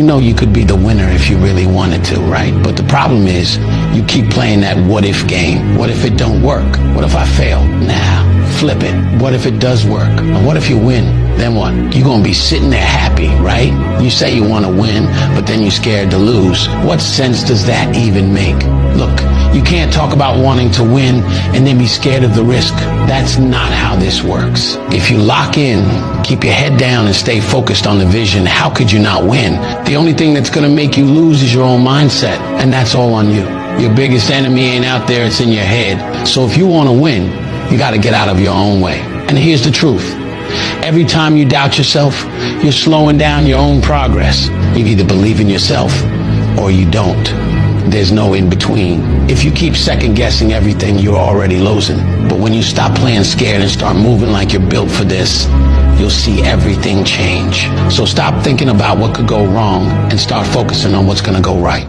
You know you could be the winner if you really wanted to, right? But the problem is you keep playing that what if game. What if it don't work? What if I fail? Nah, flip it. What if it does work? And what if you win? Then what? You're gonna be sitting there happy, right? You say you want to win, but then you're scared to lose. What sense does that even make? Look, you can't talk about wanting to win and then be scared of the risk. That's not how this works. If you lock in, keep your head down and stay focused on the vision, how could you not win? The only thing that's gonna make you lose is your own mindset, and that's all on you. Your biggest enemy ain't out there, it's in your head. So if you want to win, you gotta get out of your own way. And here's the truth. Every time you doubt yourself, you're slowing down your own progress. You either believe in yourself or you don't. There's no in between. If you keep second guessing everything, you're already losing. But when you stop playing scared and start moving like you're built for this, you'll see everything change. So stop thinking about what could go wrong and start focusing on what's going to go right.